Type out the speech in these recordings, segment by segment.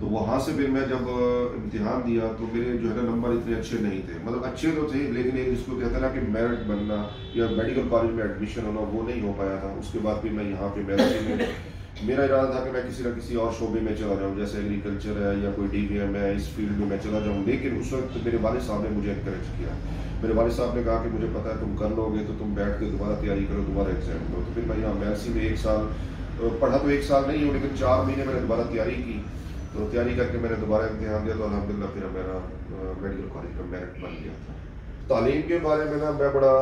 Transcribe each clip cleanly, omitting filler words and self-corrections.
تو وہاں سے پھر میں جب امتحان دیا تو میرے جو ہے نا نمبر اتنے اچھے نہیں تھے، مطلب اچھے تو تھے لیکن ایک جس کو کہتے ہیں نا کہ میرٹ بننا یا میڈیکل کالج میں ایڈمیشن ہونا وہ نہیں ہو پایا تھا۔ اس کے بعد پھر میں یہاں پہ میرا ارادہ تھا کہ میں کسی نہ کسی اور شعبے میں چلا جاؤں، جیسے ایگریکلچر ہے یا کوئی ڈی بی ایم ہے، اس فیلڈ میں چلا جاؤں، لیکن اس وقت میرے والد صاحب نے مجھے انکریج کیا۔ میرے والد صاحب نے کہا کہ مجھے پتا ہے تم کر لو گے تو تم بیٹھ کے دوبارہ تیاری کرو، دوبارہ ایگزام دو۔ تو پھر میں یہاں میلسی میں 1 سال پڑھا، تو 1 سال نہیں ہوں لیکن 4 مہینے میں نے دوبارہ تیاری کی، تو تیاری کر کے میں نے دوبارہ امتحان دیا تو الحمدللہ پھر میرا میڈیکل کالج کا میرٹ بن گیا تھا۔ تعلیم کے بارے میں نا میں بڑا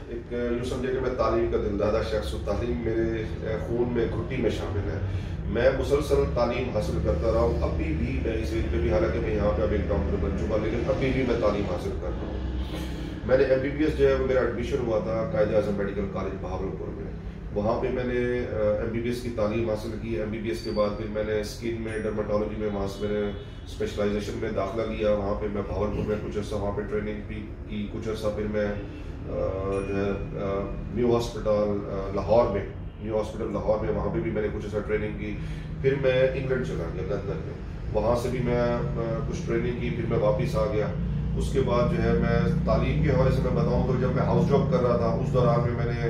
ایک یوں سمجھے کہ میں تعلیم کا دلدادہ شخص ہوں، تعلیم میرے خون میں گھٹی میں شامل ہے۔ میں مسلسل تعلیم حاصل کرتا رہا ہوں، ابھی بھی میں اس ایج پہ بھی، حالانکہ میں یہاں پہ اب ایک ڈاکٹر بن چکا لیکن ابھی بھی میں تعلیم حاصل کر رہا ہوں۔ میں نے MBBS جو ہے میرا ایڈمیشن ہوا تھا قائد اعظم میڈیکل کالج بہاولپور میں، وہاں پہ میں نے MBBS کی تعلیم حاصل کی۔ MBBS کے بعد پھر میں نے اسکن میں ڈرماٹولوجی میں وہاں سے میں نے اسپیشلائزیشن میں داخلہ لیا، وہاں پہ میں بہاولپور میں کچھ عرصہ وہاں پہ ٹریننگ بھی کی، کچھ عرصہ پھر میں جو ہے نیو ہاسپٹل لاہور میں، نیو ہاسپٹل لاہور میں وہاں پہ بھی میں نے کچھ عرصہ ٹریننگ کی۔ پھر میں انگلینڈ چلا گیا لندن میں، وہاں سے بھی میں کچھ ٹریننگ کی، پھر میں واپس آ گیا۔ اس کے بعد جو ہے میں تعلیم کے حوالے سے میں بتاؤں تو جب میں ہاؤس جاب کر رہا تھا اس دوران میں نے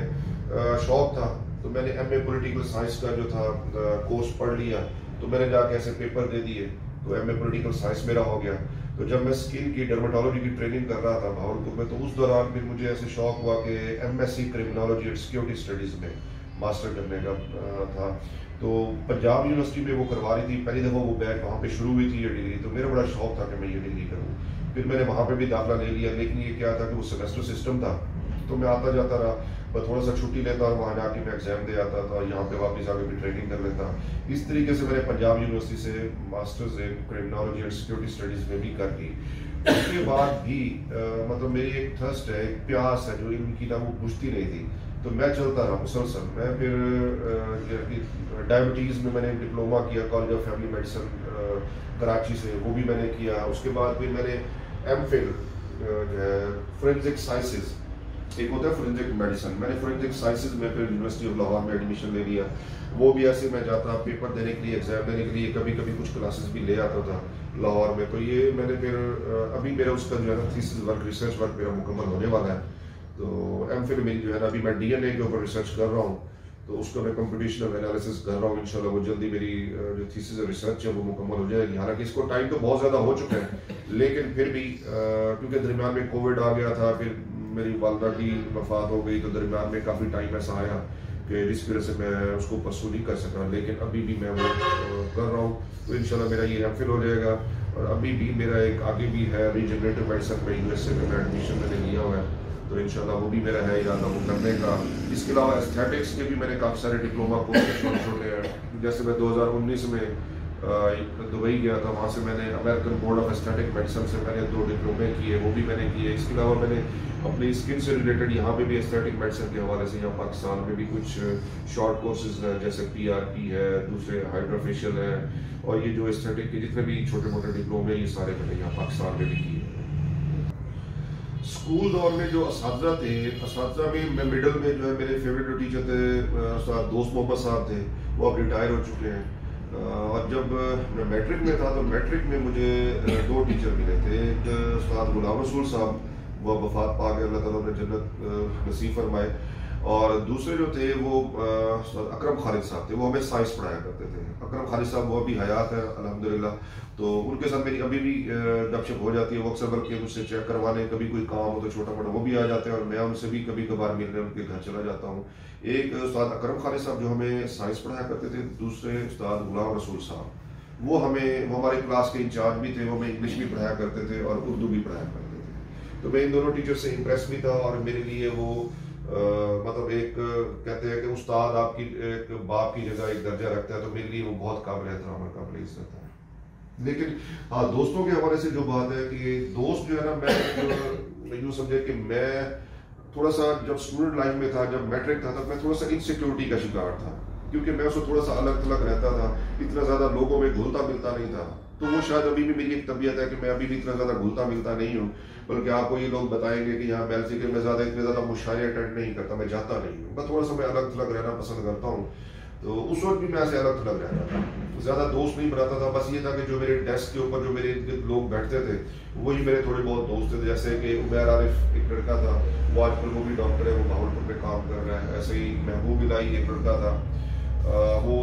شوق تھا تو میں نے MA پولیٹیکل سائنس کا جو تھا کورس پڑھ لیا، تو میں نے جا کے ایسے پیپر دے دیے تو MA پولیٹیکل سائنس میرا ہو گیا۔ تو جب میں اسکن کی ڈرماٹولوجی کی ٹریننگ کر رہا تھا بہاولپور میں تو اس دوران پھر مجھے ایسے شوق ہوا کہ MSc criminology and security studies میں ماسٹر کرنے کا تھا، تو پنجاب یونیورسٹی میں وہ کروا رہی تھی، پہلی دفعہ وہ بیچ وہاں پہ شروع ہوئی تھی یہ ڈگری، تو میرا بڑا شوق تھا کہ میں یہ ڈگری کروں۔ پھر میں نے وہاں پہ بھی داخلہ لے لیا، لیکن یہ کیا تھا کہ وہ سیمسٹر سسٹم تھا تو میں آتا جاتا رہا، میں تھوڑا سا چھٹی لیتا اور وہاں جا کے میں ایگزام دے آتا تھا، یہاں پہ واپس آ کے بھی ٹریننگ کر لیتا۔ اس طریقے سے میں نے پنجاب یونیورسٹی سے masters in criminology and security studies میں بھی کر لی۔ اس کے بعد بھی مطلب میری ایک تھرسٹ ہے، ایک پیاس ہے جو ان کی نا وہ بجھتی نہیں تھی، تو میں چلتا رہا مسلسل۔ میں پھر ڈائبٹیز میں میں نے ڈپلوما کیا college of family medicine Karachi سے، وہ بھی میں نے کیا۔ اس کے بعد پھر میں نے MPhil جو ہے فورینزک سائنسز، ایک ہوتا ہے فورینزک میڈیسن، میں نے فورینزک سائنسز میں پھر یونیورسٹی آف لاہور میں ایڈمیشن لے لیا۔ وہ بھی ایسے میں جاتا پیپر دینے کے لیے، ایگزام دینے کے لیے، کبھی کبھی کچھ کلاسز بھی لے آتا تھا لاہور میں۔ تو یہ میں نے پھر ابھی میرا اس کا جو ہے نا تھیسس ورک، ریسرچ ورک میرا مکمل ہونے والا ہے، تو MPhil میں جو ہے نا ابھی میں DNA کے اوپر ریسرچ کر رہا ہوں، تو اس کا میں کمپٹیشنل انالیسس کر رہا ہوں، انشاءاللہ وہ جلدی میری جو تھیسس ریسرچ ہے وہ مکمل ہو جائے گی۔ حالانکہ اس کو ٹائم تو بہت زیادہ ہو چکا ہے لیکن پھر بھی کیونکہ درمیان میں کووڈ آ گیا تھا، پھر میری والدہ کی وفات ہو گئی، تو درمیان میں کافی ٹائم ایسا آیا کہ جس وجہ سے میں اس کو پرسو نہیں کر سکا، لیکن ابھی بھی میں وہ کر رہا ہوں، تو انشاءاللہ میرا یہ MPhil ہو جائے گا۔ اور ابھی بھی میرا ایک آگے بھی ہے ریجنریٹو میڈیسن میں USA میں ایڈمیشن میں نے لیا ہوا ہے، تو انشاءاللہ وہ بھی میرا ہے ارادہ وہ کرنے کا۔ اس کے علاوہ ایستھیٹکس کے بھی میں نے کافی سارے ڈپلوما کورس چھوٹے چھوٹے ہیں، جیسے میں 2019 میں دبئی گیا تھا، وہاں سے میں نے American board of aesthetic medicine سے میں نے 2 ڈپلومے کیے، وہ بھی میں نے کیے۔ اس کے علاوہ میں نے اپنی اسکن سے ریلیٹڈ یہاں پہ بھی ایستھیٹک میڈیسن کے حوالے سے یہاں پاکستان میں بھی کچھ شارٹ کورسز ہیں، جیسے PRP ہے، دوسرے ہائیڈرا فیشیل ہے، اور یہ جو ایستھیٹک کے جتنے بھی چھوٹے موٹے ڈپلومے یہ سارے میں نے یہاں پاکستان میں بھی کیے۔ اسکول دور میں جو اساتذہ تھے، اساتذہ میں مڈل میں جو ہے میرے فیوریٹ جو ٹیچر تھے استاد دوست محمد صاحب تھے، وہ اب ریٹائر ہو چکے ہیں۔ اور جب میں میٹرک میں تھا تو میٹرک میں مجھے 2 ٹیچر ملے تھے، ایک استاد غلام رسول صاحب، وہ وفات پا گئے، اللہ تعالیٰ نے جنت نصیب فرمائے، اور دوسرے جو تھے وہ استاد اکرم خالد صاحب تھے، وہ ہمیں سائنس پڑھایا کرتے تھے۔ اکرم خالد صاحب وہ ابھی حیات ہے الحمدللہ، تو ان کے ساتھ میری ابھی بھی گپ شپ ہو جاتی ہے، وہ اکثر بلکہ مجھ سے چیک کروانے، کبھی کوئی کام ہو تو چھوٹا موٹا وہ بھی آ جاتے ہیں، اور میں ان سے بھی کبھی کبھار ملنے ان کے گھر چلا جاتا ہوں۔ ایک استاد اکرم خالد صاحب جو ہمیں سائنس پڑھایا کرتے تھے، دوسرے استاد غلام رسول صاحب، وہ ہمارے کلاس کے انچارج بھی تھے، وہ ہمیں انگلش بھی پڑھایا کرتے تھے اور اردو بھی پڑھایا کرتے تھے۔ تو میں ان دونوں ٹیچر سے امپریس بھی تھا، اور میرے لیے وہ مطلب ایک کہتے ہیں کہ استاد آپ کی ایک باپ کی جگہ ایک درجہ رکھتا ہے، تو میرے لیے وہ بہت قابل احترام اور قابل عزت ہے۔ لیکن ہاں دوستوں کے حوالے سے جو بات ہے کہ دوست جو ہے نا، میں یوں سمجھے کہ میں تھوڑا سا جب اسٹوڈنٹ لائف میں تھا، جب میٹرک تھا، تب میں تھوڑا سا انسیکیورٹی کا شکار تھا، کیونکہ میں اس کو تھوڑا سا الگ تھلگ رہتا تھا، اتنا زیادہ لوگوں میں گھلتا ملتا نہیں تھا۔ تو وہ شاید ابھی بھی میری ایک طبیعت ہے کہ میں ابھی بھی اتنا زیادہ گھلتا ملتا نہیں ہوں، بلکہ آپ کو یہ لوگ بتائیں گے کہ یہاں میلسی کے میں اتنے زیادہ مشاعرے اٹینڈ نہیں کرتا، میں جاتا نہیں ہوں، میں تھوڑا سا میں الگ تھلگ رہنا پسند کرتا ہوں۔ تو اس وقت بھی میں ایسے الگ تھلگ رہتا تھا, زیادہ دوست نہیں بناتا تھا. بس یہ تھا کہ جو میرے ڈیسک کے اوپر جو میرے لوگ بیٹھتے تھے وہی میرے تھوڑے بہت دوست تھے. جیسے کہ عمیر عارف ایک لڑکا تھا, وہ آج کل وہ بھی ڈاکٹر ہے, وہ بہاولپور میں کام کر رہا ہے. ایسے ہی محبوب الہی ایک لڑکا تھا, وہ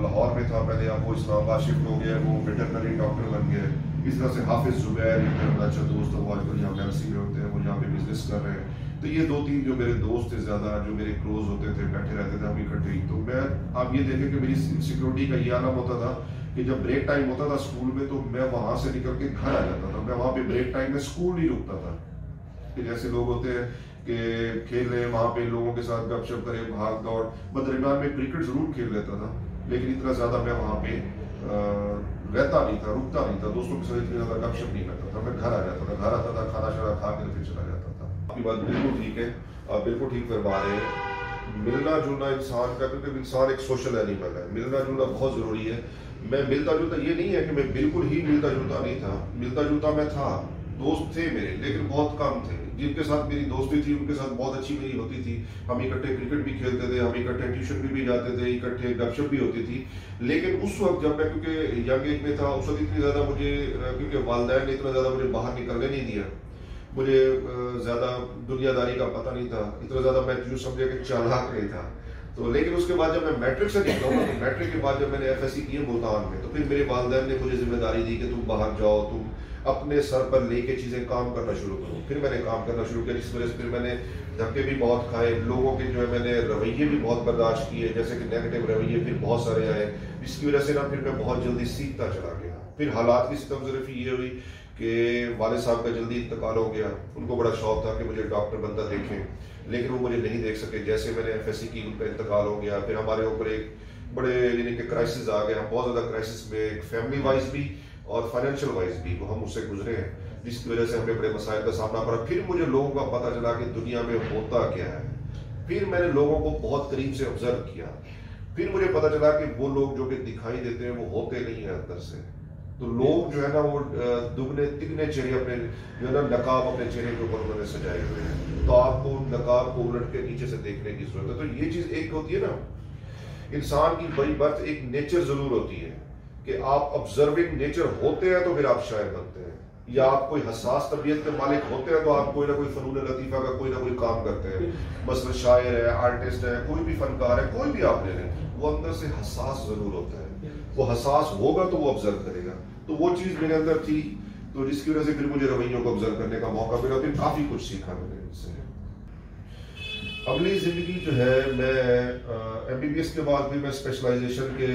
لاہور میں تھا پہلے, اب وہ اسلام آباد شفٹ ہو گیا, وہ ویٹرنری ڈاکٹر بن گئے. اس طرح سے حافظ زبیر میرا بڑا اچھا دوست ہے, وہ آج کل یہاں ایمسی میں ہوتے ہیں, وہ یہاں پہ بزنس کر رہے ہیں. تو یہ 2-3 جو میرے دوست تھے زیادہ, جو میرے کلوز ہوتے تھے, بیٹھے رہتے تھے ہم اکٹھے ہی. تو میں آپ یہ دیکھیں کہ میری سیکورٹی کا یہ عالم ہوتا تھا کہ جب بریک ٹائم ہوتا تھا اسکول میں تو میں وہاں سے نکل کے گھر آ جاتا تھا. میں وہاں پہ بریک ٹائم میں اسکول نہیں رکتا تھا کہ جیسے لوگ ہوتے ہیں کہ کھیلے وہاں پہ لوگوں کے ساتھ گپ شپ کرے, بھاگ دوڑ. میں درمیان میں کرکٹ ضرور کھیل لیتا تھا, لیکن اتنا زیادہ میں وہاں پہ رہتا نہیں تھا, رکتا نہیں تھا, دوستوں کے ساتھ اتنی زیادہ گپ شپ نہیں کرتا تھا. میں گھر آ جاتا تھا, گھر آتا تھا, کھانا شانا کھا کے پھر چلا جاتا تھا. آپ کی بات بالکل ٹھیک ہے, آپ بالکل ٹھیک فرما رہے ہیں. ملنا جلنا انسان کا, کیونکہ انسان ایک سوشل اینیمل ہے, ملنا جلنا بہت ضروری ہے. میں ملتا جلتا یہ نہیں ہے کہ میں بالکل ہی ملتا جلتا نہیں تھا, ملتا جلتا میں تھا. دوست تھے میرے لیکن بہت کم تھے. جن کے ساتھ میری دوستی تھی ان کے ساتھ بہت اچھی میری ہوتی تھی. ہم اکٹھے کرکٹ بھی کھیلتے تھے, ہم اکٹھے ٹیوشن بھی جاتے تھے, اکٹھے گپ شپ بھی ہوتی تھی. لیکن اس وقت جب میں کیونکہ ینگ ایج میں تھا, اس وقت اتنی زیادہ مجھے, کیونکہ والدین نے اتنا زیادہ مجھے باہر نکلنے نہیں دیا, مجھے زیادہ دنیا داری کا پتہ نہیں تھا, اتنا زیادہ میں یوں سمجھے کہ چالاک نہیں تھا. تو لیکن اس کے بعد جب میں میٹرک سے نکلا ہوں, تو میٹرک کے بعد جب میں نے ایف ایس سی کی ملتان میں, تو پھر میرے والدین نے مجھے ذمہ داری دی کہ تم باہر جاؤ, تم اپنے سر پر لے کے چیزیں کام کرنا شروع کرو. پھر میں نے کام کرنا شروع کیا, جس وجہ سے پھر میں نے دھکے بھی بہت کھائے, لوگوں کے جو ہے میں نے رویے بھی بہت برداشت کیے, جیسے کہ نیگیٹو رویے پھر بہت سارے آئے, جس کی وجہ سے نا پھر میں بہت جلدی سیکھتا چلا گیا. پھر حالات کی ستم ظرفی یہ ہوئی کہ والد صاحب کا جلدی انتقال ہو گیا. ان کو بڑا شوق تھا کہ مجھے ڈاکٹر بندہ دیکھیں, لیکن وہ مجھے نہیں دیکھ سکے. جیسے میں نے ایف ایس سی کی, ان کا انتقال ہو گیا. پھر ہمارے اوپر ایک بڑے یعنی کہ کرائسس آ گئے, ہم بہت زیادہ کرائسس میں, ایک فیملی وائز بھی اور فائنینشیل وائز بھی, وہ ہم اس سے گزرے ہیں, جس کی وجہ سے ہمیں بڑے مسائل کا سامنا کرا. پھر مجھے لوگوں کا پتہ چلا کہ دنیا میں ہوتا کیا ہے. پھر میں نے لوگوں کو بہت قریب سے آبزرو کیا. پھر مجھے پتہ چلا کہ وہ لوگ جو کہ دکھائی دیتے ہیں وہ ہوتے نہیں ہیں اندر سے. تو لوگ جو ہے نا وہ دگنے تگنے چہرے اپنے جو ہے نا نقاب اپنے چہرے کے اوپر انہوں نے سجائے ہوئے ہیں. تو آپ کو نقاب کو الٹ کے نیچے سے دیکھنے کی ضرورت ہے. تو یہ چیز ایک ہوتی ہے نا, انسان کی بڑی برتھ ایک نیچر ضرور ہوتی ہے کہ آپ آبزرونگ نیچر ہوتے ہیں تو پھر آپ شاعر بنتے ہیں, یا آپ کوئی حساس طبیعت کے مالک ہوتے ہیں تو آپ کوئی نہ کوئی فنون لطیفہ کا کوئی نہ کوئی کام کرتے ہیں. مثلا شاعر ہے, آرٹسٹ ہے, کوئی بھی فنکار ہے, کوئی بھی آپ لے لیں, وہ اندر سے حساس ضرور ہوتا ہے. وہ حساس ہوگا تو وہ آبزرو کرے گا. تو وہ چیز میرے اندر تھی, تو جس کی وجہ سے پھر مجھے رویوں کو آبزرو کرنے کا موقع ملا. پھر کافی کچھ سیکھا میں نے ان سے. اگلی زندگی جو ہے, میں ایم بی بی ایس کے بعد پھر میں اسپیشلائزیشن کے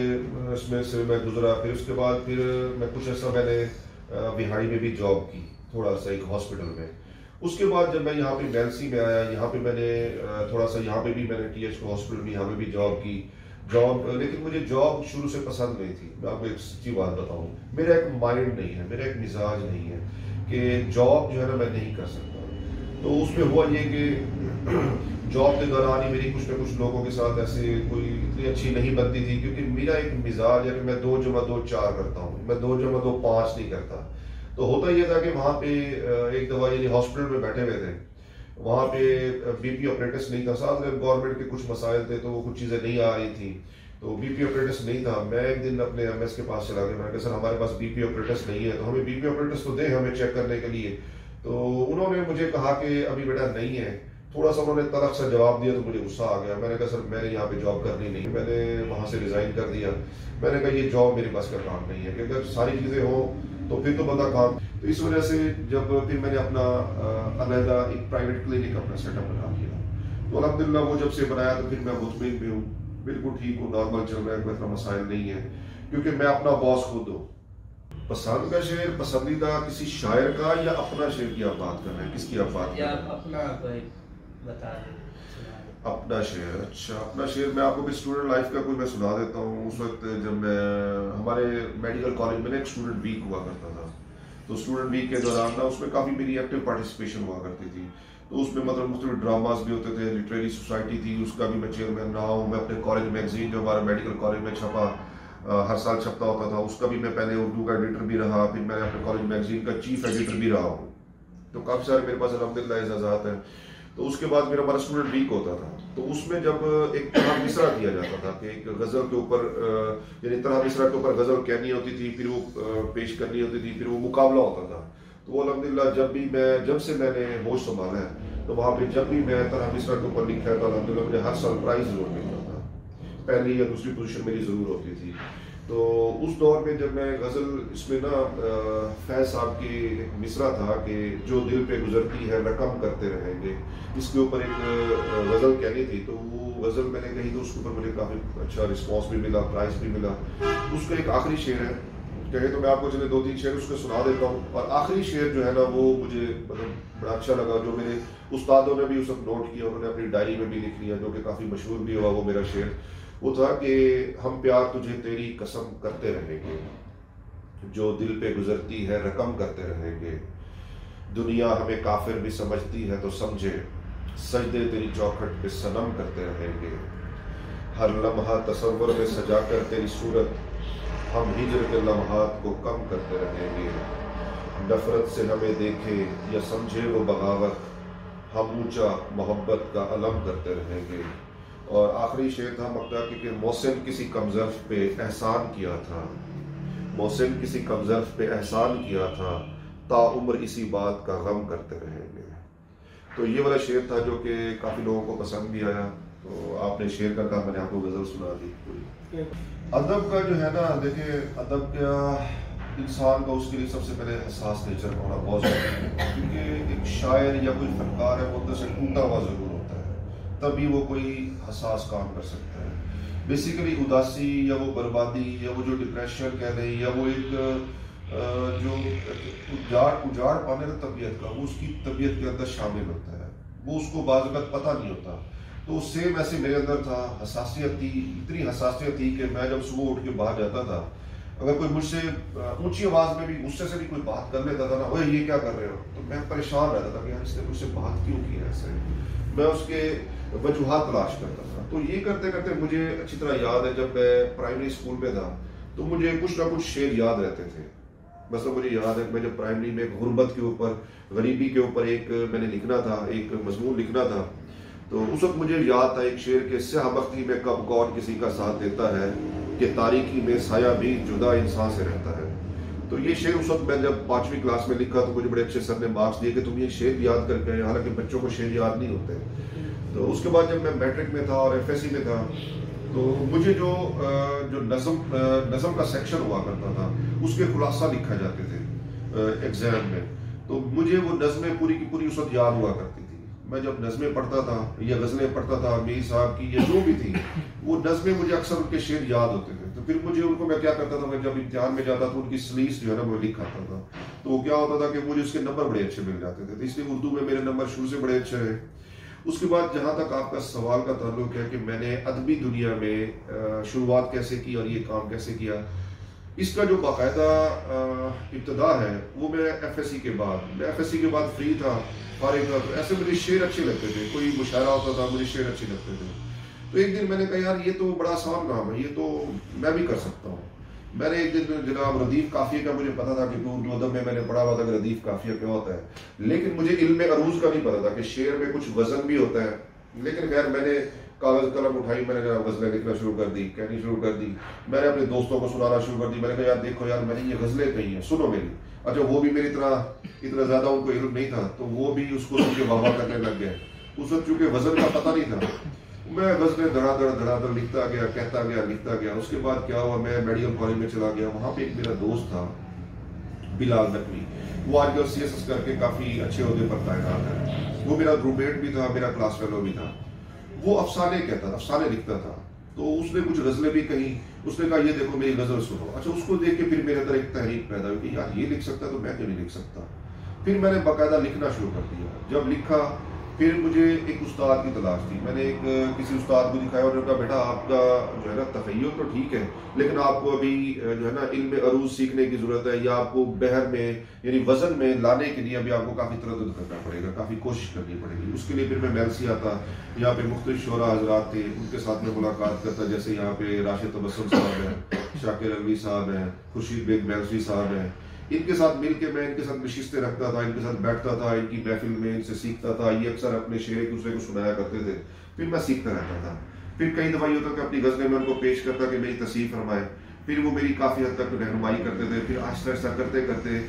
اس میں سے میں گزرا. پھر اس کے بعد پھر میں کچھ ایسا میں نے بہاڑی میں بھی جاب کی, تھوڑا سا ایک ہاسپٹل میں. اس کے بعد جب میں یہاں پہ میلسی میں آیا, یہاں پہ میں نے تھوڑا سا یہاں پہ بھی میں نے ٹی ایچ کو ہاسپٹل میں یہاں پہ بھی جاب کی. لیکن مجھے جاب شروع سے پسند نہیں تھی. میں آپ کو ایک سچی بات بتاؤں, میرا ایک مائنڈ نہیں ہے, میرا ایک مزاج نہیں ہے کہ جاب جو ہے نا میں نہیں کر سکتا. تو اس میں ہوا یہ کہ جاب کے دوران ہی میری کچھ نہ کچھ لوگوں کے ساتھ ایسے کوئی اتنی اچھی نہیں بنتی تھی, کیونکہ میرا ایک مزاج ہے کہ میں 2 × 2 = 4 کرتا ہوں, میں 2 × 2 = 5 نہیں کرتا. تو ہوتا یہ تھا کہ وہاں پہ ایک دفعہ یعنی ہاسپٹل میں بیٹھے ہوئے تھے, وہاں پہ بی پی آپریٹس نہیں تھا, ساتھ میں گورنمنٹ کے کچھ مسائل تھے تو وہ کچھ چیزیں نہیں آ رہی تھیں, تو بی پی آپریٹس نہیں تھا. میں ایک دن اپنے ایم ایس کے پاس چلا گیا, میں نے کہا سر ہمارے پاس بی پی آپریٹس نہیں ہے, تو ہمیں بی پی آپریٹس تو دیں ہمیں چیک کرنے کے لیے. تو انہوں نے مجھے کہا کہ ابھی بیٹا نہیں ہے. تھوڑا سا انہوں نے تلخ سا جواب دیا تو مجھے غصہ آ گیا. میں نے کہا سر میں نے یہاں پہ جاب کرنی نہیں. میں نے وہاں سے ریزائن کر دیا. میں نے کہا یہ جاب میرے پاس کا کام نہیں ہے, کہ اگر ساری چیزیں ہوں تو پھر تو بندہ کام. تو اس وجہ سے جب پھر میں نے اپنا علیحدہ ایک پرائیویٹ کلینک اپنا سیٹ اپ بنا لیا, تو الحمدللہ وہ جب سے بنایا تو پھر میں مطمئن بھی ہوں, بالکل ٹھیک ہوں, نارمل چل رہا ہے, کوئی اتنا مسائل نہیں ہے, کیونکہ میں اپنا باس خود ہوں. پسند کا شعر, پسندیدہ کسی شاعر کا یا اپنا شعر کی آپ بات کر رہے ہیں, کس کی آپ بات کر رہے ہیں؟ اپنا کوئی بتا دیں. اپنا شعر, اچھا اپنا شعر میں آپ کو بھی اسٹوڈنٹ لائف کا کوئی میں سنا دیتا ہوں. اس وقت جب میں ہمارے میڈیکل کالج میں ایک اسٹوڈنٹ ویک ہوا کرتا تھا, تو اسٹوڈنٹ ویک کے دوران نا اس میں کافی میری ایکٹیو پارٹیسپیشن ہوا کرتی تھی. تو اس میں مطلب مختلف ڈراماز بھی ہوتے تھے, لٹریری سوسائٹی تھی اس کا بھی میں چیئرمین رہا ہوں. میں اپنے کالج میگزین جو ہمارا میڈیکل کالج میں چھپا, ہر سال چھپتا ہوتا تھا, اس کا بھی میں پہلے اردو کا ایڈیٹر بھی رہا, پھر میں اپنے کالج میگزین کا چیف ایڈیٹر بھی رہا ہوں. تو کافی سارے میرے پاس الحمدللہ اعزازات ہیں. تو اس کے بعد میرا ہمارا اسٹوڈنٹ ویک ہوتا تھا، تو اس میں جب ایک طرح مصرع دیا جاتا تھا کہ ایک غزل کے اوپر یعنی طرح مصرع کے اوپر غزل کہنی ہوتی تھی، پھر وہ پیش کرنی ہوتی تھی، پھر وہ مقابلہ ہوتا تھا. تو وہ الحمدللہ جب سے میں نے ہوش سنبھالا ہے تو وہاں پہ جب بھی میں طرح مصرع کے اوپر لکھا ہے تو الحمدللہ مجھے ہر سال پرائز ضرور ملتا تھا، پہلی یا دوسری پوزیشن میری ضرور ہوتی تھی. تو اس دور میں جب میں غزل اس میں نا فیض صاحب کی ایک مصرع تھا کہ جو دل پہ گزرتی ہے رقم کرتے رہیں گے، اس کے اوپر ایک غزل کہنی تھی. تو وہ غزل میں نے کہی تو اس کے اوپر مجھے کافی اچھا رسپانس بھی ملا، پرائز بھی ملا. اس کا ایک آخری شعر ہے، کہے تو میں آپ کو چلے 2-3 شعر اس کو سنا دیتا ہوں. اور آخری شعر جو ہے نا وہ مجھے مطلب بڑا اچھا لگا، جو میرے استادوں نے بھی اس وقت نوٹ کیا، انہوں نے اپنی ڈائری میں بھی لکھ لیا، جو کہ کافی مشہور بھی ہوا. وہ میرا شعر وہ تھا کہ ہم پیار تجھے تیری قسم کرتے رہیں گے، جو دل پہ گزرتی ہے رقم کرتے رہیں گے. دنیا ہمیں کافر بھی سمجھتی ہے تو سمجھے، سجدے تیری چوکھٹ پہ صنم کرتے رہیں گے. ہر لمحہ تصور میں سجا کر تیری صورت، ہم ہجر کے لمحات کو کم کرتے رہیں گے. نفرت سے ہمیں دیکھے یا سمجھے وہ بغاوت، ہم اونچا محبت کا علم کرتے رہیں گے. اور آخری شعر تھا مقطع کہ محسن کسی کمظرف پہ احسان کیا تھا، محسن کسی کمظرف پہ احسان کیا تھا، تا عمر اسی بات کا غم کرتے رہیں گے. تو یہ والا شعر تھا جو کہ کافی لوگوں کو پسند بھی آیا. تو آپ نے شعر کا کہا، میں نے آپ کو غزل سنا دی پوری. ادب کا جو ہے نا، دیکھیں ادب کا انسان کا اس کے لیے سب سے پہلے حساس نیچر ہونا بہت ضروری ہے، کیونکہ ایک شاعر یا کوئی فنکار ہے وہ اندر سے ٹوٹا ہوا ضرور ہوتا ہے، تبھی وہ کوئی حساس کام کر سکتا ہے. بیسیکلی اداسی یا وہ بربادی یا وہ جو ڈپریشن کہہ لیں یا وہ ایک جو اجاڑ پانے کا طبیعت کا، وہ اس کی طبیعت کے اندر شامل ہوتا ہے، وہ اس کو بعض اوقات پتہ نہیں ہوتا. تو سیم ایسے میرے اندر تھا، حساسیت تھی، اتنی حساسیت تھی کہ میں جب صبح اٹھ کے باہر جاتا تھا، اگر کوئی مجھ سے اونچی آواز میں بھی غصے سے بھی کوئی بات کر لیتا تھا نا، اوے یہ کیا کر رہے ہو، تو میں پریشان رہتا تھا کہ یار اس نے مجھ سے بات کیوں کی ہے ایسے. میں اس کے وجوہات تلاش کرتا تھا. تو یہ کرتے کرتے مجھے اچھی طرح یاد ہے جب میں پرائمری اسکول میں تھا تو مجھے کچھ نہ کچھ شعر یاد رہتے تھے. مثلا مجھے یاد ہے میں جب پرائمری میں غربت کے اوپر، غریبی کے اوپر ایک میں نے لکھنا تھا، ایک مضمون لکھنا تھا. تو اس وقت مجھے یاد تھا ایک شعر کہ سیاہ بختی میں کب کون کسی کا ساتھ دیتا ہے، کہ تاریکی میں سایہ بھی جدا انسان سے رہتا ہے. تو یہ شعر اس وقت میں جب 5ویں کلاس میں لکھا تو مجھے بڑے اچھے سر نے مارکس دیے کہ تم یہ شعر یاد کر کے آئے، حالانکہ بچوں کو شعر یاد نہیں ہوتے. تو اس کے بعد جب میں میٹرک میں تھا اور ایف ایس سی میں تھا تو مجھے جو نظم کا سیکشن ہوا کرتا تھا اس کے خلاصہ لکھا جاتے تھے ایگزام میں. تو مجھے وہ نظمیں پوری کی پوری اس وقت یاد ہوا کرتی تھی. میں جب نظمیں پڑھتا تھا یا غزلیں پڑھتا تھا میر صاحب کی یا جو بھی تھی، وہ نظمیں مجھے اکثر ان کے شعر یاد ہوتے تھے. تو پھر مجھے ان کو میں کیا کرتا تھا، میں جب امتحان میں جاتا تو ان کی سلیس جو ہے نا وہ لکھ آتا تھا. تو وہ کیا ہوتا تھا کہ مجھے اس کے نمبر بڑے اچھے مل جاتے تھے. تو اس لیے اردو میں میرے نمبر شروع سے بڑے اچھے رہے. اس کے بعد جہاں تک آپ کا سوال کا تعلق ہے کہ میں نے ادبی دنیا میں شروعات کیسے کی اور یہ کام کیسے کیا، اس کا جو باقاعدہ ابتدا ہے وہ میں ایف ایس سی کے بعد فری تھا، فارغ تھا. تو ایسے مجھے شعر اچھے لگتے تھے، کوئی مشاعرہ ہوتا تھا مجھے شعر اچھے لگتے تھے. تو ایک دن میں نے کہا یار یہ تو بڑا آسان کام ہے، یہ تو میں بھی کر سکتا ہوں. میں نے ایک دن جناب ردیف قافیہ کا مجھے پتا تھا کہ اردو ادب میں نے پڑھا ہوا تھا کہ ردیف قافیہ کیا ہوتا ہے، لیکن مجھے علم عروض کا نہیں پتا تھا کہ شعر میں کچھ وزن بھی ہوتا ہے. لیکن خیر میں نے کاغذ قلم اٹھائی، میں نے جناب غزلیں لکھنا شروع کر دی، کہنی شروع کر دی. میں نے اپنے دوستوں کو سنانا شروع کر دی. میں نے کہا یار دیکھو یار میں نے یہ غزلیں کہی ہیں، سنو میری. اچھا وہ بھی میری طرح اتنا زیادہ ان کو علم نہیں تھا تو وہ بھی اس کو سن کے واہ واہ کرنے لگ گئے. اس وقت چونکہ وزن کا پتہ نہیں تھا، میں غزلیں دھڑا دھڑ لکھتا گیا، کہتا گیا. اس کے بعد کیا ہوا، میں میڈیکل کالج میں چلا گیا. وہاں پہ ایک میرا دوست تھا بلال نقوی، وہ آج کل سی ایس ایس کر کے کافی اچھے عہدے پر تعینات ہے. وہ میرا روم میٹ بھی تھا، میرا کلاس فیلو بھی تھا. وہ افسانے لکھتا تھا. تو اس نے کچھ غزلیں بھی کہیں. اس نے کہا یہ دیکھو میری غزل سنو. اچھا اس کو دیکھ کے پھر میرے اندر ایک تحریک پیدا ہوئی کہ یار یہ لکھ سکتا تو میں کیوں نہیں لکھ سکتا. پھر میں نے باقاعدہ لکھنا شروع کر دیا. جب لکھا پھر مجھے ایک استاد کی تلاش تھی. میں نے کسی استاد کو دکھایا اور کہا بیٹا آپ کا جو ہے نا تخیل تو ٹھیک ہے لیکن آپ کو ابھی جو ہے نا علم عروض سیکھنے کی ضرورت ہے، یا آپ کو بحر میں یعنی وزن میں لانے کے لیے ابھی آپ کو کافی تردد کرنا پڑے گا، کافی کوشش کرنی پڑے گی. اس کے لیے پھر میں میلسی آتا، یہاں پہ مختلف شعراء حضرات تھے ان کے ساتھ میں ملاقات کرتا، جیسے یہاں پہ راشد تبسم صاحب ہیں، شاکر الوی صاحب ہیں، خورشید بیگ میلسی صاحب ہیں. ان کے ساتھ مل کے میں ان کے ساتھ نشستیں رکھتا تھا، ان کے ساتھ بیٹھتا تھا، ان کی محفل میں ان سے سیکھتا تھا. یہ اکثر اپنے شعر ایک دوسرے کو سنایا کرتے تھے، پھر میں سیکھتا رہتا تھا. پھر کئی دفعہ یہ ہوتا کہ اپنی غزلیں میں ان کو پیش کرتا کہ میری تصحیح فرمائے. پھر وہ میری کافی حد تک رہنمائی کرتے تھے. پھر آہستہ آہستہ کرتے کرتے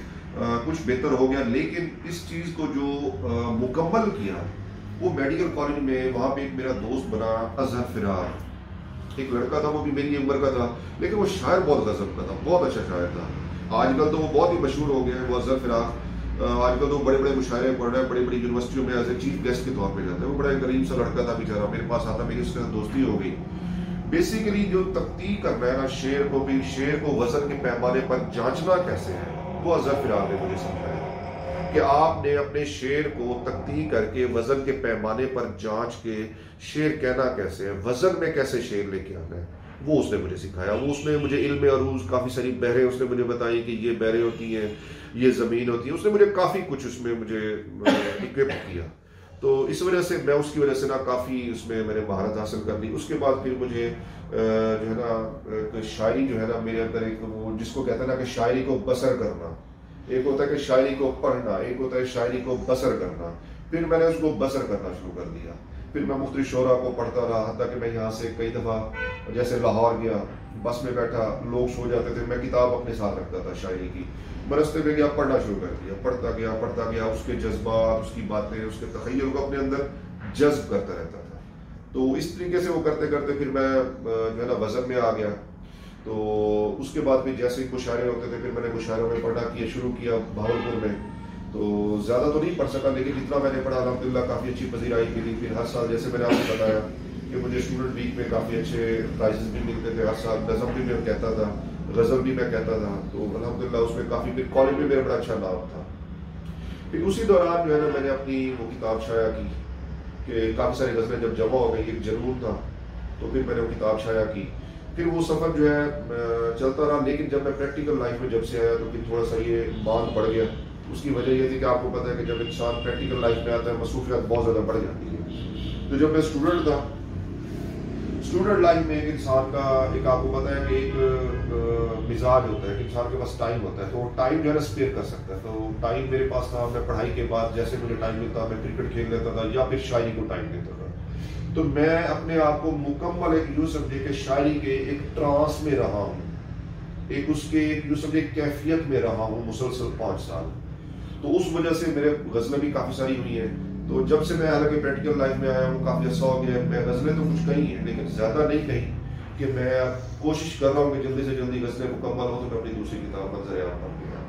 کچھ بہتر ہو گیا. لیکن اس چیز کو جو مکمل کیا وہ میڈیکل کالج میں، وہاں پہ ایک میرا دوست بنا اظہر فراق. ایک لڑکا تھا، وہ بھی میری عمر کا تھا، لیکن وہ شاعر بہت غضب کا تھا، بہت اچھا شاعر تھا. آج کل تو وہ بہت ہی مشہور ہو گیا ہے، وہ اظہر فراق. آج کل تو بڑے بڑے مشاعرے پڑھ رہے ہیں، بڑی بڑی یونیورسٹیوں میں ایز اے چیف گیسٹ کے طور پہ جاتا ہے. وہ بڑا غریب سا لڑکا تھا بیچارہ، میرے پاس آتا، میری اس کے ساتھ دوستی ہو گئی. بیسیکلی جو تقطیع کرنا ہے نا شعر کو، بھی شعر کو وزن کے پیمانے پر جانچنا کیسے ہے، وہ اظہر فراق نے مجھے سمجھایا کہ آپ نے اپنے شعر کو تقطیع کر کے وزن کے پیمانے پر جانچ کے شعر کہنا کیسے ہے، وزن میں کیسے شعر لے کے آنا ہے، وہ اس نے مجھے سکھایا. وہ اس نے مجھے علم عروض، کافی ساری بحریں اس نے مجھے بتائی کہ یہ بحریں ہوتی ہیں، یہ زمین ہوتی ہے. اس نے مجھے کافی کچھ اس میں مجھے اکوپ کیا. تو اس وجہ سے میں اس کی وجہ سے نا کافی اس میں نے مہارت حاصل کر لی. اس کے بعد پھر مجھے جو ہے نا شاعری جو ہے نا میرے اندر ایک وہ جس کو کہتے ہیں نا کہ شاعری کو بسر کرنا. ایک ہوتا ہے کہ شاعری کو پڑھنا، ایک ہوتا ہے شاعری کو بسر کرنا. پھر میں نے اس کو بسر کرنا شروع کر دیا. پھر میں مختلف شعراء کو پڑھتا رہا، حتیٰ کہ میں یہاں سے کئی دفعہ جیسے لاہور گیا، بس میں بیٹھا، لوگ سو جاتے تھے، میں کتاب اپنے ساتھ رکھتا تھا شاعری کی. میں رستے میں گیا، پڑھنا شروع کر دیا، پڑھتا گیا. اس کے جذبات، اس کی باتیں، اس کے تخیل کو اپنے اندر جذب کرتا رہتا تھا. تو اس طریقے سے وہ کرتے کرتے پھر میں جو ہے نا وزن میں آ گیا. تو اس کے بعد پھر جیسے ہی مشاعرے ہوتے تھے پھر میں نے مشاعروں میں پڑھنا شروع کیا بہاولپور میں. تو زیادہ تو نہیں پڑھ سکا، لیکن جتنا میں نے پڑھا الحمدللہ کافی اچھی پذیرائی ملی. پھر ہر سال جیسے میں نے آپ کو بتایا کہ مجھے اسٹوڈنٹ ویک میں کافی اچھے پرائزز بھی ملتے تھے. ہر سال نظم بھی میں کہتا تھا، غزل بھی میں کہتا تھا. تو الحمدللہ اس میں کافی، پھر کالج میں میرا بڑا اچھا نام تھا. پھر اسی دوران جو ہے نا میں نے اپنی وہ کتاب شائع کی کہ کافی ساری غزلیں جب جمع ہو گئی، ایک جنون تھا، تو پھر میں نے وہ کتاب شائع کی. پھر وہ سفر جو ہے چلتا رہا. لیکن جب میں پریکٹیکل لائف میں جب سے آیا تو پھر تھوڑا سا یہ مان بڑھ گیا. اس کی وجہ یہ تھی کہ آپ کو پتہ ہے کہ جب انسان پریکٹیکل لائف میں آتا ہے مصروفیات بہت زیادہ بڑھ جاتی ہے. تو جب میں اسٹوڈنٹ تھا، اسٹوڈنٹ لائف میں ایک انسان کا ایک آپ کو پتہ ہے کہ ایک مزاج ہوتا ہے کہ انسان کے پاس ٹائم ہوتا ہے، تو ٹائم جو ہے نا اسپیئر کر سکتا ہے. تو ٹائم میرے پاس تھا. میں پڑھائی کے بعد جیسے مجھے ٹائم ملتا میں کرکٹ کھیل لیتا تھا یا پھر شاعری کو ٹائم دیتا تھا. تو میں اپنے آپ کو مکمل ایک یوں سمجھے کہ شاعری کے ایک ٹرانس میں رہا ہوں، ایک اس کے ایک یوں سمجھے کیفیت میں رہا ہوں مسلسل 5 سال. تو اس وجہ سے میرے غزلیں بھی کافی ساری ہوئی ہیں. تو جب سے میں حالانکہ پریکٹیکل لائف میں آیا ہوں کافی عرصہ ہو گیا. میں غزلیں تو کچھ کہی ہیں لیکن زیادہ نہیں کہی، کہ میں کوشش کر رہا ہوں کہ جلدی سے جلدی غزلیں مکمل ہوں تو میں اپنی دوسری کتاب منظر عام پر گیا.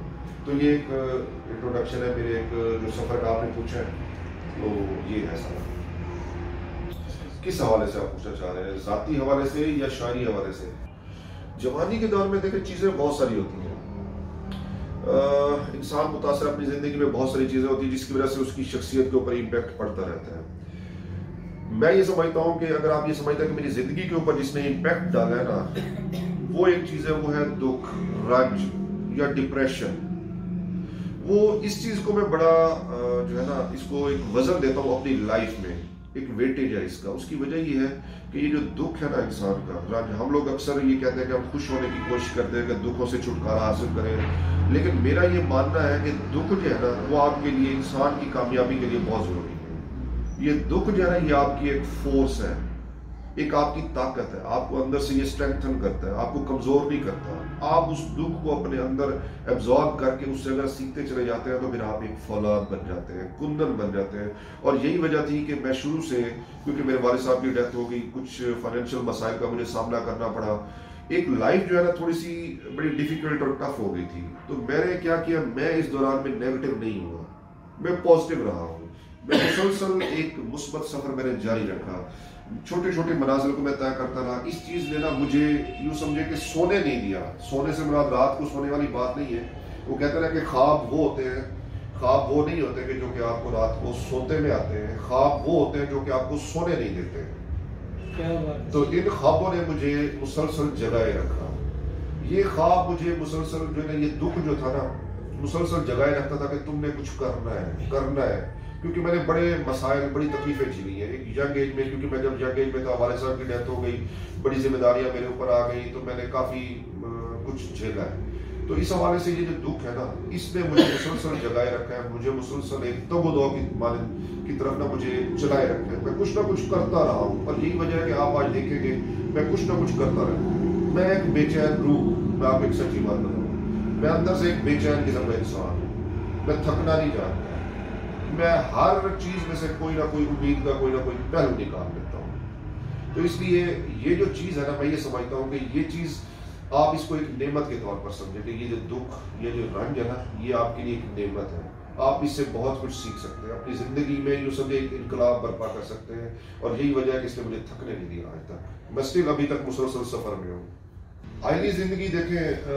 تو یہ ایک انٹروڈکشن ہے میرے ایک جو سفر کا آپ نے پوچھا ہے. تو یہ ہے سفر. کس حوالے سے آپ پوچھنا چاہ رہے ہیں، ذاتی حوالے سے یا شاعری حوالے سے؟ جوانی کے دور میں دیکھیں چیزیں بہت ساری ہوتی ہیں. انسان متاثر اپنی زندگی میں بہت ساری چیزیں ہوتی ہیں جس کی وجہ سے اس کی شخصیت کے اوپر امپیکٹ پڑتا رہتا ہے. میں یہ سمجھتا ہوں کہ اگر آپ یہ سمجھتے ہیں کہ میری زندگی کے اوپر جس نے امپیکٹ ڈالا ہے نا، وہ ایک چیز ہے، وہ ہے دکھ، رنج یا ڈپریشن. وہ اس چیز کو میں بڑا جو ہے نا اس کو ایک وزن دیتا ہوں اپنی لائف میں، ایک ویٹیج ہے اس کا. اس کی وجہ یہ ہے کہ یہ جو دکھ ہے نا انسان کا رنج، ہم لوگ اکثر یہ کہتے ہیں کہ ہم خوش ہونے کی کوشش کرتے ہیں کہ دکھوں سے چھٹکارا حاصل کریں. لیکن میرا یہ ماننا ہے کہ دکھ جو ہے نا وہ آپ کے لیے، انسان کی کامیابی کے لیے بہت ضروری ہے. یہ دکھ جو ہے نا یہ آپ کی ایک فورس ہے، ایک آپ کی طاقت ہے. آپ کو اندر سے یہ اسٹرینتھن کرتا ہے، آپ کو کمزور نہیں کرتا. آپ اس دکھ کو اپنے اندر ایبزارب کر کے اس سے اگر سیکھتے چلے جاتے ہیں تو پھر آپ ایک فولاد بن جاتے ہیں، کندن بن جاتے ہیں. اور یہی وجہ تھی کہ میں شروع سے، کیونکہ میرے والد صاحب کی ڈیتھ ہو گئی، کچھ فائنینشیل مسائل کا مجھے سامنا کرنا پڑا، ایک لائف جو ہے نا تھوڑی سی بڑی ڈیفیکلٹ اور ٹف ہو گئی تھی. تو میں نے کیا کیا، میں اس دوران میں نیگیٹو نہیں ہوا، میں پازیٹیو رہا ہوں. میں مسلسل ایک مثبت سفر میں نے جاری رکھا. چھوٹے چھوٹے منازل کو میں طے کرتا رہا. اس چیز نے نا مجھے یوں سمجھے کہ سونے نہیں دیا. سونے سے مراد رات کو سونے والی بات نہیں ہے. وہ کہتے ہیں کہ خواب وہ ہوتے ہیں، خواب وہ نہیں ہوتے کہ جو کہ آپ کو رات کو سوتے میں آتے ہیں. خواب وہ ہوتے ہیں جو کہ آپ کو سونے نہیں دیتے. تو ان خوابوں نے مجھے مسلسل جگائے رکھا. یہ خواب مجھے مسلسل جو ہے نا، یہ دکھ جو تھا نا مسلسل جگائے رکھتا تھا کہ تم نے کچھ کرنا ہے. کیونکہ میں نے بڑے مسائل، بڑی تکلیفیں جھیلی ہیں ایک ینگ ایج میں. کیونکہ میں جب ینگ ایج میں تھا، والد صاحب کی ڈیتھ ہو گئی، بڑی ذمہ داریاں میرے اوپر آ گئی، تو میں نے کافی کچھ جھیلا ہے. تو اس حوالے سے یہ جو دکھ ہے نا، اس نے مجھے مسلسل جگائے رکھا ہے، مجھے مسلسل ایک تگ و دو کی طرف نہ مجھے چلائے رکھا ہے. میں کچھ نہ کچھ کرتا رہا ہوں، اور یہی وجہ ہے کہ آپ آج دیکھیں گے میں کچھ نہ کچھ کرتا رہا ہوں. میں ایک بے چین روح، میں آپ ایک سچی بات بتاؤں، میں اندر سے ایک بے چین قسم کا انسان ہوں. میں تھکنا نہیں چاہتا، میں ہر چیز میں سے کوئی نہ کوئی امید کا کوئی نہ کوئی پہلو نکال لیتا ہوں. تو اس لیے یہ جو چیز ہے نا، میں یہ سمجھتا ہوں کہ یہ چیز آپ اس کو ایک نعمت کے طور پر سمجھیں کہ یہ جو دکھ، یہ جو رنج ہے نا، یہ آپ کے لیے ایک نعمت ہے. آپ اس سے بہت کچھ سیکھ سکتے ہیں، اپنی زندگی میں یوں سمجھے ایک انقلاب برپا کر سکتے ہیں. اور یہی وجہ ہے کہ اس نے مجھے تھکنے نہیں دیا آج تک. میں اسٹل ابھی تک مسلسل سفر میں ہوں. آئلی زندگی دیکھیں،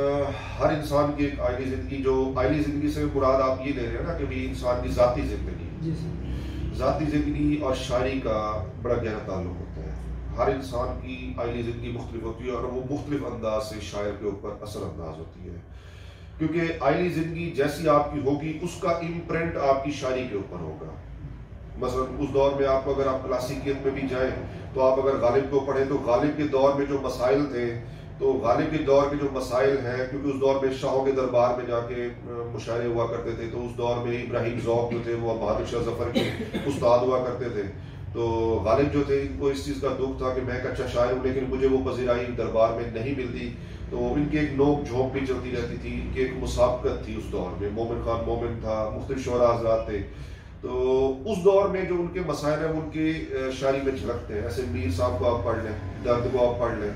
ہر انسان کی ایک آئلی زندگی، جو آئلی زندگی سے مراد آپ یہ لے رہے ہیں نا کہ بھی انسان کی ذاتی زندگی، ذاتی زندگی اور شاعری کا بڑا گہرا تعلق ہوتا ہے. ہر انسان کی آئلی زندگی مختلف ہوتی ہے، اور وہ مختلف انداز سے شاعر کے اوپر اثر انداز ہوتی ہے. کیونکہ آئلی زندگی جیسی آپ کی ہوگی، اس کا امپرنٹ آپ کی شاعری کے اوپر ہوگا. مثلا اس دور میں آپ کو، اگر آپ کلاسیکیت میں بھی جائیں تو آپ اگر غالب کو پڑھیں تو غالب کے دور میں جو مسائل تھے، تو غالب کے دور کے جو مسائل ہیں، کیونکہ اس دور میں شاہوں کے دربار میں جا کے مشاعرے ہوا کرتے تھے، تو اس دور میں ابراہیم ذوق جو تھے وہ بہادر شاہ ظفر کے استاد ہوا کرتے تھے. تو غالب جو تھے، ان کو اس چیز کا دکھ تھا کہ میں ایک اچھا شاعر ہوں لیکن مجھے وہ پذیرائی دربار میں نہیں ملتی. تو ان کی ایک نوک جھونک بھی چلتی رہتی تھی، ان کی ایک مسابقت تھی اس دور میں. مومن خان مومن تھا، مختلف شعراء حضرات تھے. تو اس دور میں جو ان کے مسائل ہیں وہ ان کی شاعری میں جھلکتے ہیں. ایسے میر صاحب کو آپ پڑھ لیں، درد کو آپ پڑھ لیں.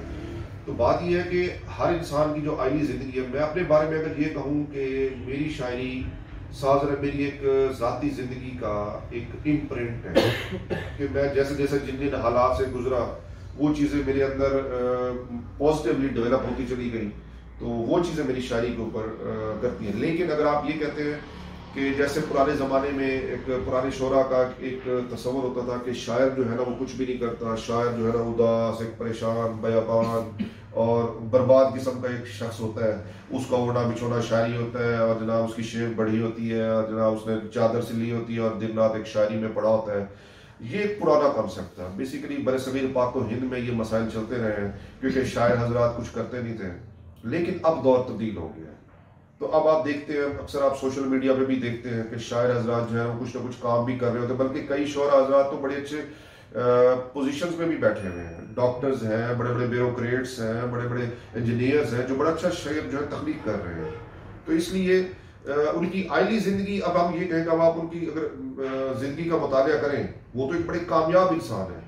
تو بات یہ ہے کہ ہر انسان کی جو آئلی زندگی ہے، میں اپنے بارے میں اگر یہ کہوں کہ میری شاعری سازر میری ایک ذاتی زندگی کا ایک امپرنٹ ہے، کہ میں جیسے جیسے جن جن حالات سے گزرا وہ چیزیں میرے اندر پازیٹیولی ڈیولپ ہوتی چلی گئی، تو وہ چیزیں میری شاعری کے اوپر کرتی ہیں. لیکن اگر آپ یہ کہتے ہیں کہ جیسے پرانے زمانے میں ایک پرانے شعراء کا ایک تصور ہوتا تھا کہ شاعر جو ہے نا وہ کچھ بھی نہیں کرتا، شاعر جو ہے نا اداس، ایک پریشان، بیابان اور برباد قسم کا ایک شخص ہوتا ہے. اس کا اوڑھنا بچھونا شاعری ہوتا ہے، اور جناب اس کی شیب بڑھی ہوتی ہے، اور جناب اس نے چادر سے لی ہوتی ہے اور دن رات ایک شاعری میں پڑا ہوتا ہے. یہ ایک پرانا کنسیپٹ تھا. بیسیکلی برصغیر پاک و ہند میں یہ مسائل چلتے رہے ہیں کیونکہ شاعر حضرات کچھ کرتے نہیں تھے. لیکن اب دور تبدیل ہو گیا ہے. تو اب آپ دیکھتے ہیں، اکثر آپ سوشل میڈیا پہ بھی دیکھتے ہیں کہ شاعر حضرات جو ہیں وہ کچھ نہ کچھ کام بھی کر رہے ہوتے ہیں، بلکہ کئی شعراء حضرات تو بڑے اچھے پوزیشنز میں بھی بیٹھے ہوئے ہیں. ڈاکٹرز ہیں، بڑے بڑے بیوروکریٹس ہیں، بڑے بڑے انجینئرز ہیں جو بڑا اچھا شعر جو ہے تخلیق کر رہے ہیں. تو اس لیے ان کی آئلی زندگی، اب ہم یہ کہیں کہ اب آپ ان کی اگر زندگی کا مطالعہ کریں، وہ تو ایک بڑے کامیاب انسان ہے.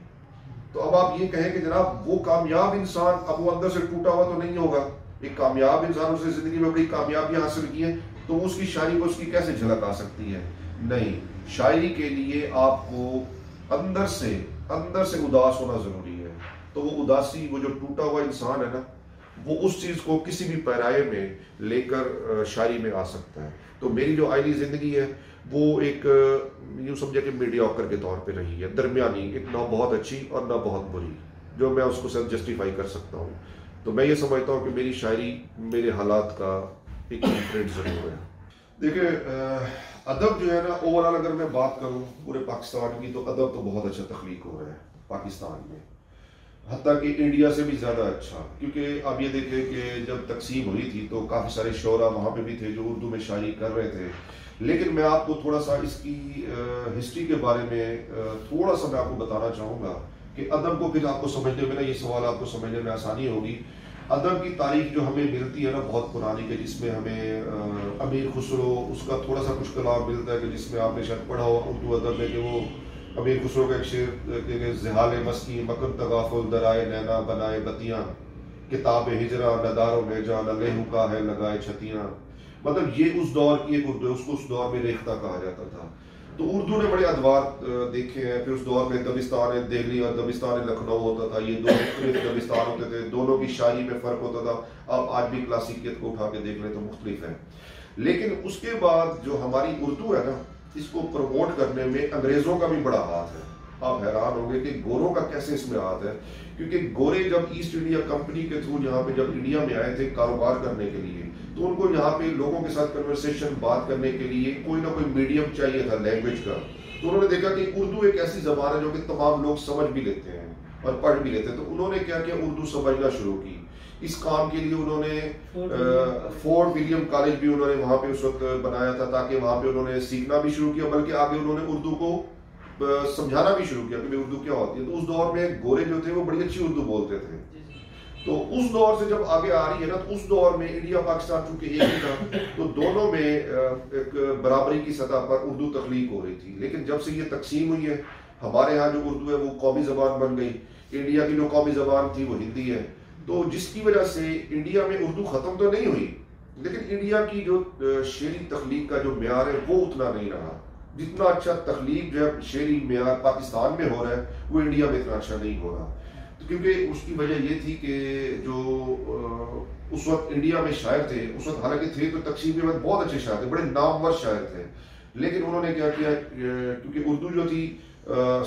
تو اب آپ یہ کہیں کہ جناب وہ کامیاب انسان، اب وہ اندر سے ٹوٹا ہوا تو نہیں ہوگا. ایک کامیاب انسان، اس نے زندگی میں بڑی کامیابیاں حاصل کی ہیں، تو اس کی شاعری کو اس کی کیسے جھلک آ سکتی ہے؟ نہیں. شاعری کے لیے آپ کو اندر سے اداس ہونا ضروری ہے. تو وہ اداسی، وہ جو ٹوٹا ہوا انسان ہے نا، وہ اس چیز کو کسی بھی پیرائے میں لے کر شاعری میں آ سکتا ہے. تو میری جو آئلی زندگی ہے وہ ایک یوں سمجھے کہ میڈیاکر کے طور پہ رہی ہے، درمیانی، ایک نہ بہت اچھی اور نہ بہت بری، جو میں اس کو صرف جسٹیفائی کر سکتا ہوں. تو میں یہ سمجھتا ہوں کہ میری شاعری میرے حالات کا ایک امپرنٹ ضرور ہے. دیکھیں، ادب جو ہے نا، اوور آل اگر میں بات کروں پورے پاکستان کی، تو ادب تو بہت اچھا تخلیق ہو رہا ہے پاکستان میں، حتیٰ کہ انڈیا سے بھی زیادہ اچھا. کیونکہ آپ یہ دیکھیں کہ جب تقسیم ہوئی تھی تو کافی سارے شعراء وہاں پہ بھی تھے جو اردو میں شاعری کر رہے تھے. لیکن میں آپ کو تھوڑا سا اس کی ہسٹری کے بارے میں تھوڑا سا میں آپ کو بتانا چاہوں گا کہ ادب کو پھر آپ کو سمجھنے میں نا، یہ سوال آپ کو سمجھنے میں آسانی ہوگی. ادب کی تاریخ جو ہمیں ملتی ہے نا بہت پرانی، کہ جس میں ہمیں امیر خسرو، اس کا تھوڑا سا کچھ کلام ملتا ہے کہ جس میں آپ نے شاید پڑھا ہو اردو ادب میں، کہ وہ امیر خسرو کا ایک شعر کہ زحال مسکی مکن تغافل درائے نینا بنائے بتیاں، کتاب ہجرا نہ دارو لے جا نہ لیہو کا ہے لگائے چھتیاں. مطلب یہ اس دور کی ایک اردو ہے، اس کو اس دور میں ریختہ کہا جاتا تھا. تو اردو نے بڑے ادوار دیکھے ہیں. پھر اس دور میں دبستان دہلی اور دبستان لکھنؤ ہوتا تھا، یہ دو مختلف دبستان ہوتے تھے، دونوں کی شاعری میں فرق ہوتا تھا. آپ آج بھی کلاسیکیت کو اٹھا کے دیکھ لیں تو مختلف ہے. لیکن اس کے بعد جو ہماری اردو ہے نا، اس کو پروموٹ کرنے میں انگریزوں کا بھی بڑا ہاتھ ہے. آپ حیران ہوں گے کہ گوروں کا کیسے اس میں ہاتھ ہے. کیونکہ گورے جب ایسٹ انڈیا کمپنی کے تھرو یہاں پہ جب انڈیا میں آئے تھے کاروبار کرنے کے لیے، تو ان کو یہاں پہ لوگوں کے ساتھ کنورسیشن بات کرنے کے لیے کوئی نہ کوئی میڈیم چاہیے تھا لینگویج کا. تو انہوں نے دیکھا کہ اردو ایک ایسی زبان ہے جو کہ تمام لوگ سمجھ بھی لیتے ہیں اور پڑھ بھی لیتے ہیں. تو انہوں نے کیا کیا، اردو سمجھنا شروع کی. اس کام کے لیے انہوں نے فورٹ ولیم کالج بھی انہوں نے وہاں پہ اس وقت بنایا تھا تاکہ وہاں پہ انہوں نے سیکھنا بھی شروع کیا، بلکہ آگے انہوں نے اردو کو سمجھانا بھی شروع کیا کہ اردو کیا ہوتی ہے. تو اس دور میں گورے جو تھے وہ بڑی اچھی اردو بولتے تھے. تو اس دور سے جب آگے آ رہی ہے نا، تو اس دور میں انڈیا پاکستان چونکہ ایک ہی تھا تو دونوں میں ایک برابری کی سطح پر اردو تخلیق ہو رہی تھی. لیکن جب سے یہ تقسیم ہوئی ہے، ہمارے ہاں جو اردو ہے وہ قومی زبان بن گئی، انڈیا کی جو قومی زبان تھی وہ ہندی ہے. تو جس کی وجہ سے انڈیا میں اردو ختم تو نہیں ہوئی، لیکن انڈیا کی جو شعری تخلیق کا جو معیار ہے وہ اتنا نہیں رہا. جتنا اچھا تخلیق جو ہے شعری معیار پاکستان میں ہو رہا ہے وہ انڈیا میں اتنا اچھا نہیں ہو رہا. کیونکہ اس کی وجہ یہ تھی کہ جو اس وقت انڈیا میں شاعر تھے، اس وقت حالانکہ تھے تو تقسیم کے بعد بہت اچھے شاعر تھے، بڑے نامور شاعر تھے، لیکن انہوں نے کیا کیا، کیونکہ اردو جو تھی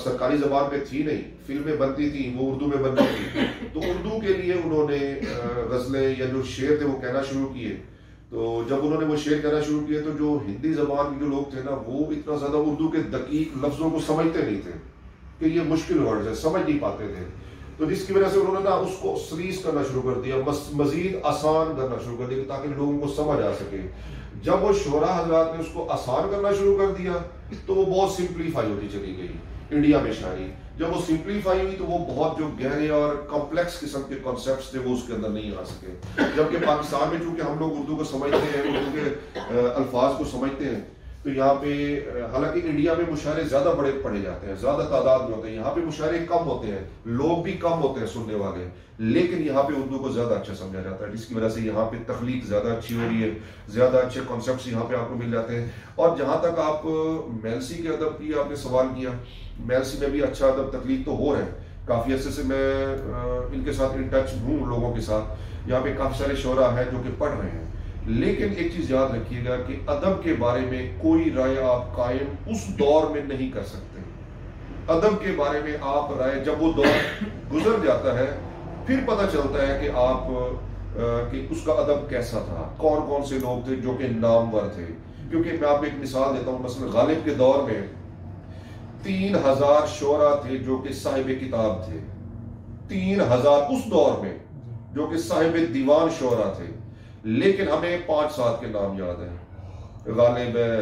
سرکاری زبان پہ تھی نہیں، فلمیں بنتی تھیں وہ اردو میں بنتی تھی، تو اردو کے لیے انہوں نے غزلیں یا جو شعر تھے وہ کہنا شروع کیے. تو جب انہوں نے وہ شعر کہنا شروع کیے تو جو ہندی زبان کے جو لوگ تھے نا وہ اتنا زیادہ اردو کے دقیق لفظوں کو سمجھتے نہیں تھے کہ یہ مشکل ورڈز ہے، سمجھ نہیں پاتے تھے. تو جس کی وجہ سے انہوں نے نا اس کو سلیس کرنا شروع کر دیا، مزید آسان کرنا شروع کر دیا تاکہ لوگوں کو سمجھ آ سکے. جب وہ شعراء حضرات نے اس کو آسان کرنا شروع کر دیا تو وہ بہت سمپلیفائی ہوتی چلی گئی انڈیا میں شاعری. جب وہ سمپلیفائی ہوئی تو وہ بہت جو گہرے اور کمپلیکس قسم کے کانسیپٹس تھے وہ اس کے اندر نہیں آ سکے. جبکہ پاکستان میں چونکہ ہم لوگ اردو کو سمجھتے ہیں، اردو کے الفاظ کو سمجھتے ہیں، تو یہاں پہ حالانکہ انڈیا میں مشاعرے زیادہ بڑے پڑھے جاتے ہیں، زیادہ تعداد میں ہوتے ہیں، یہاں پہ مشاعرے کم ہوتے ہیں، لوگ بھی کم ہوتے ہیں سننے والے، لیکن یہاں پہ اردو کو زیادہ اچھا سمجھا جاتا ہے، جس کی وجہ سے یہاں پہ تخلیق زیادہ اچھی ہو رہی ہے، زیادہ اچھے کانسیپٹس یہاں پہ آپ کو مل جاتے ہیں. اور جہاں تک آپ میلسی کے ادب کی آپ نے سوال کیا، میلسی میں بھی اچھا ادب تخلیق تو ہو رہا ہے. کافی عرصے سے میں ان کے ساتھ ان ٹچ ہوں لوگوں کے ساتھ، یہاں پہ کافی سارے شعراء ہیں جو کہ پڑھ رہے ہیں. لیکن ایک چیز یاد رکھیے گا کہ ادب کے بارے میں کوئی رائے آپ قائم اس دور میں نہیں کر سکتے. ادب کے بارے میں آپ رائے جب وہ دور گزر جاتا ہے پھر پتہ چلتا ہے کہ آپ کہ اس کا ادب کیسا تھا، کون کون سے لوگ تھے جو کہ نامور تھے. کیونکہ میں آپ کو ایک مثال دیتا ہوں، مثلا غالب کے دور میں 3000 شعراء تھے جو کہ صاحب کتاب تھے، 3000 اس دور میں جو کہ صاحب دیوان شعراء تھے. لیکن ہمیں 5-7 کے نام یاد ہیں، غالب ہے،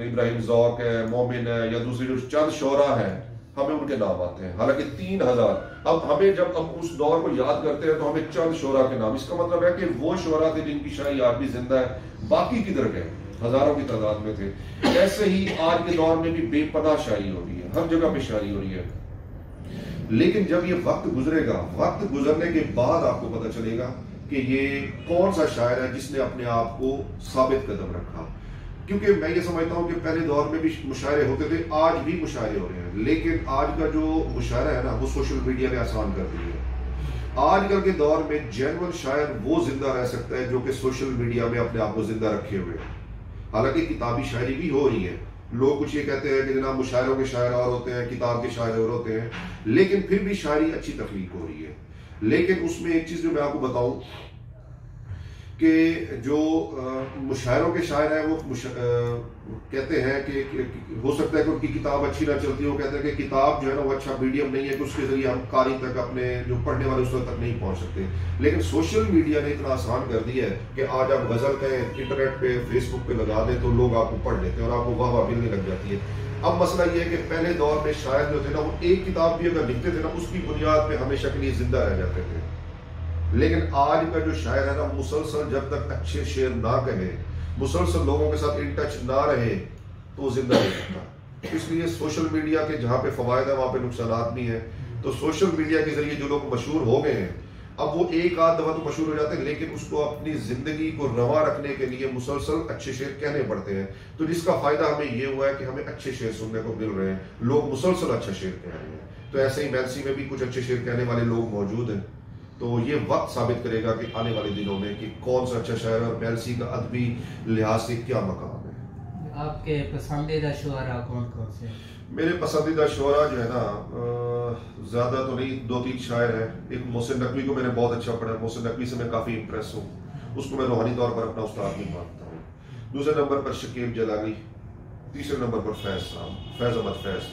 ابراہیم ذوق ہے، مومن ہے، یا دوسری جو چند شعراء ہیں ہمیں ان کے نام آتے ہیں، حالانکہ 3000. اب ہمیں جب ہم اس دور کو یاد کرتے ہیں تو ہمیں چند شعراء کے نام، اس کا مطلب ہے کہ وہ شعراء تھے جن کی شاعری آج بھی زندہ ہے، باقی کدھر گئے، ہزاروں کی تعداد میں تھے. ایسے ہی آج کے دور میں بھی بے پناہ شاعری ہو رہی ہے، ہر جگہ پہ شاعری ہو رہی ہے. لیکن جب یہ وقت گزرے گا، وقت گزرنے کے بعد آپ کو پتہ چلے گا کہ یہ کون سا شاعر ہے جس نے اپنے آپ کو ثابت قدم رکھا. کیونکہ میں یہ سمجھتا ہوں کہ پہلے دور میں بھی مشاعرے ہوتے تھے، آج بھی مشاعرے ہو رہے ہیں، لیکن آج کا جو مشاعرہ ہے نا وہ سوشل میڈیا نے آسان کر دی ہے. آج کل کے دور میں جینون شاعر وہ زندہ رہ سکتا ہے جو کہ سوشل میڈیا میں اپنے آپ کو زندہ رکھے ہوئے. حالانکہ کتابی شاعری بھی ہو رہی ہے، لوگ کچھ یہ کہتے ہیں کہ جناب مشاعروں کے شاعر اور ہوتے ہیں، کتاب کے شاعر اور ہوتے ہیں، لیکن پھر بھی شاعری اچھی تخلیق ہو رہی ہے. لیکن اس میں ایک چیز جو میں آپ کو بتاؤں کہ جو مشاعروں کے شاعر ہیں وہ کہتے ہیں کہ ہو سکتا ہے کہ ان کی کتاب اچھی نہ چلتی ہو، کہتے ہیں کہ کتاب جو ہے نا وہ اچھا میڈیم نہیں ہے کہ اس کے ذریعے ہم قاری تک اپنے جو پڑھنے والے اس تک نہیں پہنچ سکتے. لیکن سوشل میڈیا نے اتنا آسان کر دیا ہے کہ آج آپ غزل کہیں انٹرنیٹ پہ فیس بک پہ لگا دیں تو لوگ آپ کو پڑھ لیتے ہیں اور آپ کو واہ واہ ملنے لگ جاتی ہے. اب مسئلہ یہ ہے کہ پہلے دور میں شاعر جو تھے نا وہ ایک کتاب بھی اگر لکھتے تھے نا اس کی بنیاد پہ ہمیشہ کے لیے زندہ رہ جاتے تھے. لیکن آج کا جو شاعر ہے نا مسلسل جب تک اچھے شعر نہ کہے، مسلسل لوگوں کے ساتھ ان ٹچ نہ رہے تو وہ زندہ نہیں رہتا. اس لیے سوشل میڈیا کے جہاں پہ فوائد ہیں وہاں پہ نقصانات بھی ہیں. تو سوشل میڈیا کے ذریعے جو لوگ مشہور ہو گئے ہیں اب وہ ایک آدھ دفعہ تو مشہور ہو جاتے ہیں، لیکن اس کو اپنی زندگی کو رواں رکھنے کے لیے مسلسل اچھے شعر کہنے پڑتے ہیں. تو جس کا فائدہ ہمیں یہ ہوا ہے کہ ہمیں اچھے شعر سننے کو مل رہے ہیں، لوگ مسلسل اچھا شعر کہہ رہے ہیں. تو ایسے ہی میلسی میں بھی کچھ اچھے شعر کہنے والے لوگ موجود ہیں. تو یہ وقت ثابت کرے گا کہ آنے والے دنوں میں کہ کون سا اچھا شاعر اور میلسی کا ادبی لحاظ سے کیا مقام ہے. آپ کے پسندیدہ شعراء کون کون سے؟ میرے پسندیدہ شعراء جو ہے نا زیادہ تو نہیں، 2-3 شاعر ہیں. ایک محسن نقوی کو میں نے بہت اچھا پڑھا، محسن نقوی سے میں کافی امپریس ہوں، اس کو میں روحانی طور پر اپنا استاد بھی مانتا ہوں. دوسرے نمبر پر شکیب جلالی، تیسرے نمبر پر فیض احمد فیض.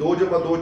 2 + 2